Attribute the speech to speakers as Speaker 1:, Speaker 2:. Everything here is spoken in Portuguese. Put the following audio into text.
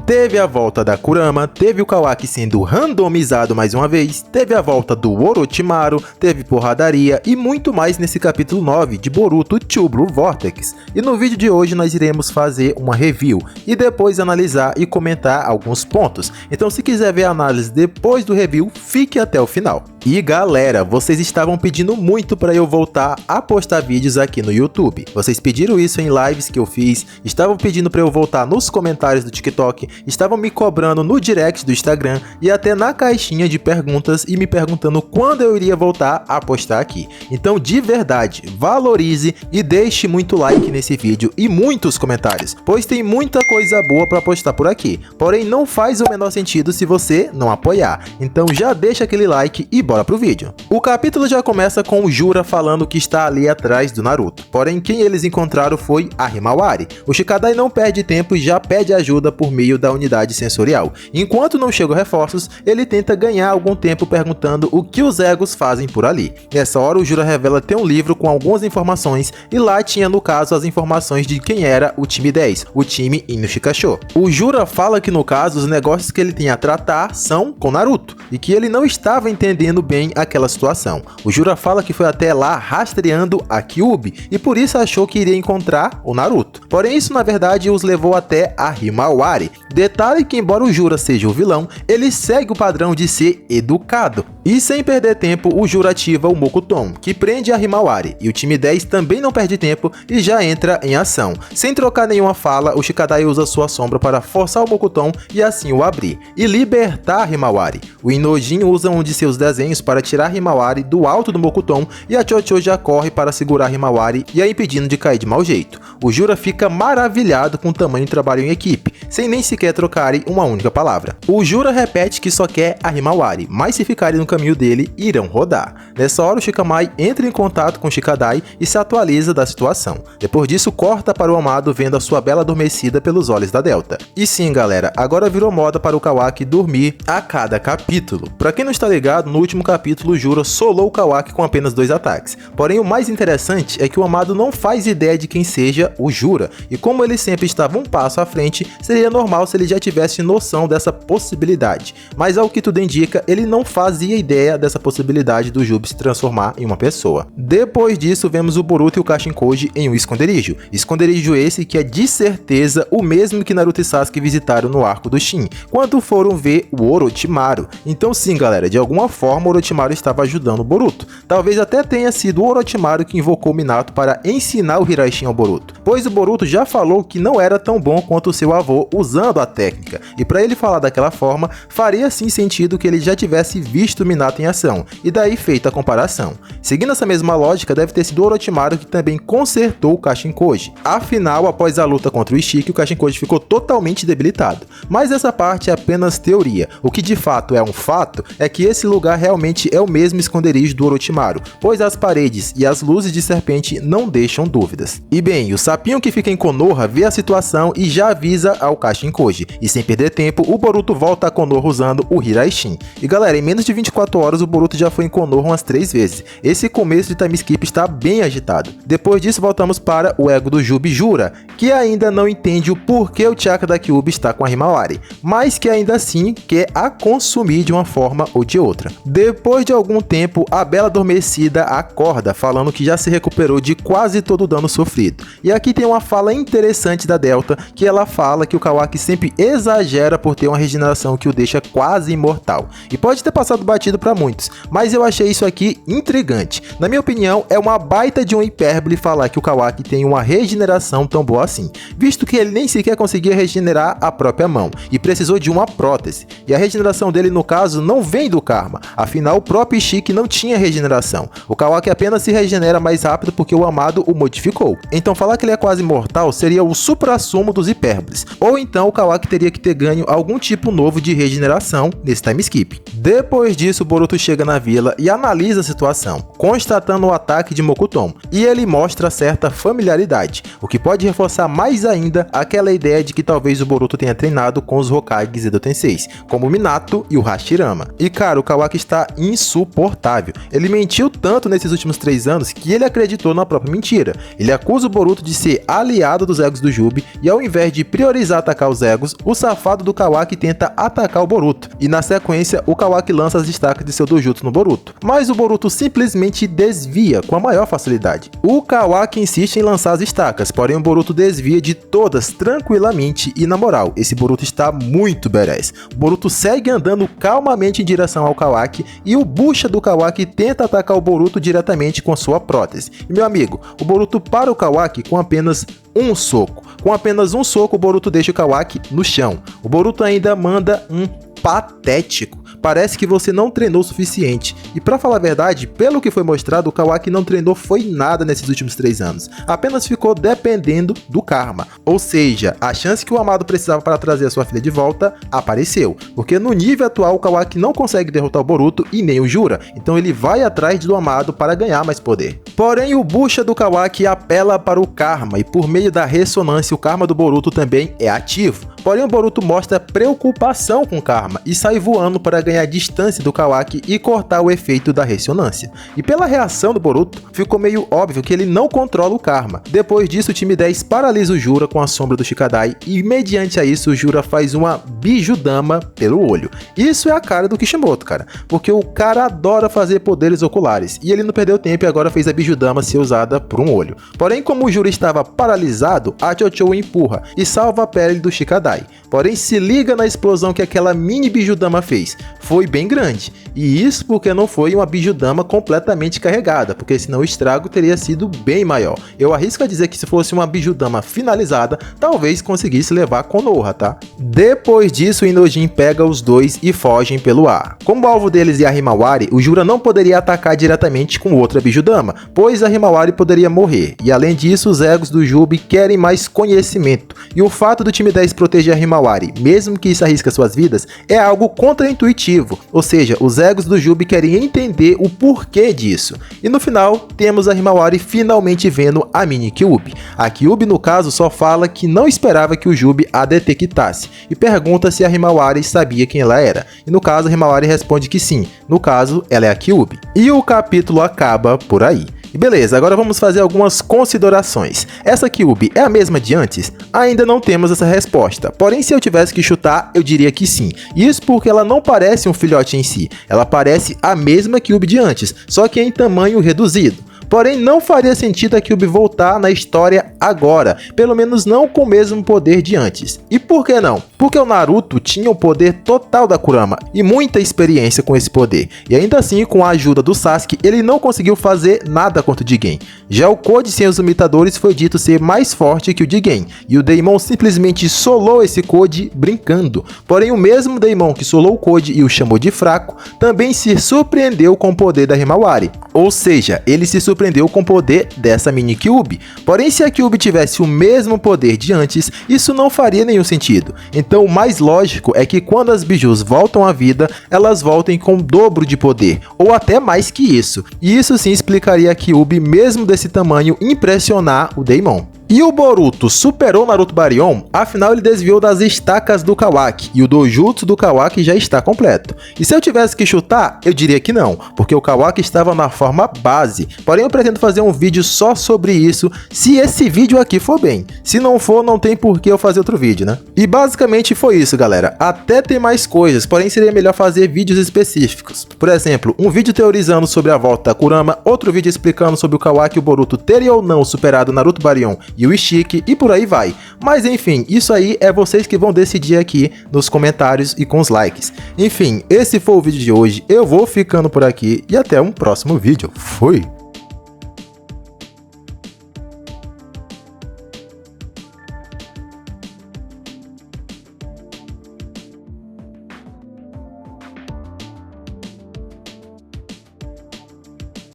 Speaker 1: Teve a volta da Kurama, teve o Kawaki sendo randomizado mais uma vez, teve a volta do Orochimaru, teve porradaria e muito mais nesse capítulo 9 de Boruto 2 Blue Vortex. E no vídeo de hoje nós iremos fazer uma review e depois analisar e comentar alguns pontos. Então se quiser ver a análise depois do review, fique até o final. E galera, vocês estavam pedindo muito para eu voltar a postar vídeos aqui no YouTube. Vocês pediram isso em lives que eu fiz, estavam pedindo para eu voltar nos comentários do TikTok, estavam me cobrando no direct do Instagram e até na caixinha de perguntas e me perguntando quando eu iria voltar a postar aqui. Então de verdade, valorize e deixe muito like nesse vídeo e muitos comentários, pois tem muita coisa boa para postar por aqui. Porém não faz o menor sentido se você não apoiar. Então já deixa aquele like e bora pro vídeo. O capítulo já começa com o Jura falando que está ali atrás do Naruto. Porém, quem eles encontraram foi a Himawari. O Shikadai não perde tempo e já pede ajuda por meio da unidade sensorial. Enquanto não chegam reforços, ele tenta ganhar algum tempo perguntando o que os egos fazem por ali. Nessa hora, o Jura revela ter um livro com algumas informações e lá tinha no caso as informações de quem era o time 10, o time Inushikasho. O Jura fala que no caso os negócios que ele tem a tratar são com Naruto e que ele não estava entendendo bem aquela situação. O Jura fala que foi até lá rastreando a Kyuubi e por isso achou que iria encontrar o Naruto. Porém isso na verdade os levou até a Himawari. Detalhe que embora o Jura seja o vilão, ele segue o padrão de ser educado. E sem perder tempo, o Jura ativa o Mokuton, que prende a Himawari, e o time 10 também não perde tempo e já entra em ação. Sem trocar nenhuma fala, o Shikadai usa sua sombra para forçar o Mokuton e assim o abrir, e libertar a Himawari. O Inojin usa um de seus desenhos para tirar a Himawari do alto do Mokuton e a Chocho já corre para segurar a Himawari e a impedindo de cair de mau jeito. O Jura fica maravilhado com o tamanho do trabalho em equipe, sem nem sequer trocarem uma única palavra. O Jura repete que só quer a Himawari, mas se ficarem no caminho dele, irão rodar. Nessa hora o Shikamaru entra em contato com o Shikadai e se atualiza da situação. Depois disso corta para o amado vendo a sua bela adormecida pelos olhos da Delta. E sim galera, agora virou moda para o Kawaki dormir a cada capítulo. Pra quem não está ligado, no último capítulo o Jura solou o Kawaki com apenas 2 ataques. Porém o mais interessante é que o amado não faz ideia de quem seja o Jura, e como ele sempre estava um passo à frente, seria normal se ele já tivesse noção dessa possibilidade. Mas ao que tudo indica, ele não fazia ideia dessa possibilidade do Jubi se transformar em uma pessoa. Depois disso vemos o Boruto e o Kashinkoji em um esconderijo. Esconderijo esse que é de certeza o mesmo que Naruto e Sasuke visitaram no arco do Shin, quando foram ver o Orochimaru. Então sim galera, de alguma forma o Orochimaru estava ajudando o Boruto. Talvez até tenha sido o Orochimaru que invocou o Minato para ensinar o Hiraishin ao Boruto, pois o Boruto já falou que não era tão bom quanto o seu avô usando a técnica, e para ele falar daquela forma, faria sim sentido que ele já tivesse visto o Minato em ação, e daí feita a comparação. Seguindo essa mesma lógica, deve ter sido o Orochimaru que também consertou o Kashinkoji. Afinal, após a luta contra o Ishiki, o Kashinkoji ficou totalmente debilitado. Mas essa parte é apenas teoria. O que de fato é um fato é que esse lugar realmente é o mesmo esconderijo do Orochimaru, pois as paredes e as luzes de serpente não deixam dúvidas. E bem, o sapinho que fica em Konoha vê a situação e já avisa ao Kashinkoji, e sem perder tempo, o Boruto volta a Konoha usando o Hiraishin. E galera, em menos de 24 horas o Boruto já foi em Konoha umas 3 vezes. Esse começo de time skip está bem agitado. Depois disso voltamos para o ego do Jubi Jura, que ainda não entende o porquê o chakra da Kyuubi está com a Himawari, mas que ainda assim quer a consumir de uma forma ou de outra. Depois de algum tempo, a bela adormecida acorda, falando que já se recuperou de quase todo o dano sofrido. E aqui tem uma fala interessante da Delta, que ela fala que o Kawaki sempre exagera por ter uma regeneração que o deixa quase imortal. E pode ter passado batido para muitos, mas eu achei isso aqui intrigante. Na minha opinião, é uma baita de uma hipérbole falar que o Kawaki tem uma regeneração tão boa assim, visto que ele nem sequer conseguia regenerar a própria mão, e precisou de uma prótese. E a regeneração dele no caso não vem do Karma, afinal o próprio Ishiki não tinha regeneração. O Kawaki apenas se regenera mais rápido porque o amado o modificou. Então falar que ele é quase imortal seria o suprassumo dos hipérboles, ou então o Kawaki teria que ter ganho algum tipo novo de regeneração nesse time skip. Depois disso, Boruto chega na vila e analisa a situação, constatando o ataque de Mokuton, e ele mostra certa familiaridade, o que pode reforçar mais ainda aquela ideia de que talvez o Boruto tenha treinado com os Hokages Edo Tenseis, como o Minato e o Hashirama. E cara, o Kawaki está insuportável. Ele mentiu tanto nesses últimos 3 anos que ele acreditou na própria mentira. Ele acusa o Boruto de ser aliado dos egos do Jubi e ao invés de priorizar atacar os egos, o safado do Kawaki tenta atacar o Boruto. E na sequência, o Kawaki lança as estacas de seu dojutsu no Boruto. Mas o Boruto simplesmente desvia com a maior facilidade. O Kawaki insiste em lançar as estacas, porém o Boruto desvia de todas tranquilamente e na moral, esse Boruto está muito badass. O Boruto segue andando calmamente em direção ao Kawaki e o bucha do Kawaki tenta atacar o Boruto diretamente com sua prótese. E meu amigo, o Boruto para o Kawaki com apenas um soco. Com apenas um soco, o Boruto deixa o Kawaki no chão. O Boruto ainda manda um patético. Parece que você não treinou o suficiente. E pra falar a verdade, pelo que foi mostrado, o Kawaki não treinou foi nada nesses últimos 3 anos. Apenas ficou dependendo do karma. Ou seja, a chance que o Amado precisava para trazer a sua filha de volta apareceu. Porque no nível atual o Kawaki não consegue derrotar o Boruto e nem o Jura. Então ele vai atrás do Amado para ganhar mais poder. Porém o bucha do Kawaki apela para o karma. E por meio da ressonância o karma do Boruto também é ativo. Porém o Boruto mostra preocupação com o karma e sai voando para ganhar distância do Kawaki e cortar o efeito da ressonância. E pela reação do Boruto, ficou meio óbvio que ele não controla o karma. Depois disso, o time 10 paralisa o Jura com a sombra do Shikadai e mediante a isso o Jura faz uma Bijudama pelo olho. Isso é a cara do Kishimoto, cara, porque o cara adora fazer poderes oculares e ele não perdeu tempo e agora fez a Bijudama ser usada por um olho. Porém, como o Jura estava paralisado, a Chocho o empurra e salva a pele do Shikadai. Porém, se liga na explosão que aquela mini Bijudama fez. Foi bem grande. E isso porque não foi uma Bijudama completamente carregada, porque senão o estrago teria sido bem maior. Eu arrisco a dizer que se fosse uma Bijudama finalizada, talvez conseguisse levar Konoha, tá? Depois disso, o Inojin pega os dois e fogem pelo ar. Como o alvo deles é a Himawari, o Jura não poderia atacar diretamente com outra Bijudama, pois a Himawari poderia morrer. E além disso, os egos do Jubi querem mais conhecimento. E o fato do time 10 proteger a Himawari, mesmo que isso arrisca suas vidas, é algo contraintuitivo. Ou seja, os egos do Jubi querem entender o porquê disso. E no final, temos a Himawari finalmente vendo a mini Kyuubi. A Kyuubi, no caso, só fala que não esperava que o Jubi a detectasse e pergunta se a Himawari sabia quem ela era. E no caso, a Himawari responde que sim. No caso, ela é a Kyuubi. E o capítulo acaba por aí. E beleza, agora vamos fazer algumas considerações. Essa Kyuubi é a mesma de antes? Ainda não temos essa resposta, porém se eu tivesse que chutar, eu diria que sim. Isso porque ela não parece um filhote em si, ela parece a mesma Kyuubi de antes, só que em tamanho reduzido. Porém, não faria sentido a Kyuubi voltar na história agora, pelo menos não com o mesmo poder de antes. E por que não? Porque o Naruto tinha o poder total da Kurama e muita experiência com esse poder. E ainda assim, com a ajuda do Sasuke, ele não conseguiu fazer nada contra o Jigen. Já o Code sem os imitadores foi dito ser mais forte que o Jigen, e o Daemon simplesmente solou esse Code brincando. Porém, o mesmo Daemon que solou o Code e o chamou de fraco, também se surpreendeu com o poder da Himawari. Ou seja, ele se surpreendeu com o poder dessa mini Kyuubi. Porém, se a Kyuubi tivesse o mesmo poder de antes, isso não faria nenhum sentido. Então, o mais lógico é que quando as bijus voltam à vida, elas voltem com o dobro de poder, ou até mais que isso. E isso sim explicaria a Kyuubi, mesmo desse tamanho, impressionar o Daemon. E o Boruto superou Naruto Baryon, afinal ele desviou das estacas do Kawaki, e o dojutsu do Kawaki já está completo. E se eu tivesse que chutar, eu diria que não, porque o Kawaki estava na forma base. Porém eu pretendo fazer um vídeo só sobre isso, se esse vídeo aqui for bem. Se não for, não tem por que eu fazer outro vídeo, né? E basicamente foi isso, galera. Até tem mais coisas, porém seria melhor fazer vídeos específicos. Por exemplo, um vídeo teorizando sobre a volta da Kurama, outro vídeo explicando sobre o Kawaki e o Boruto terem ou não superado Naruto Baryon e o Ishiki, e por aí vai. Mas enfim, isso aí é vocês que vão decidir aqui nos comentários e com os likes. Enfim, esse foi o vídeo de hoje, eu vou ficando por aqui e até um próximo vídeo. Fui!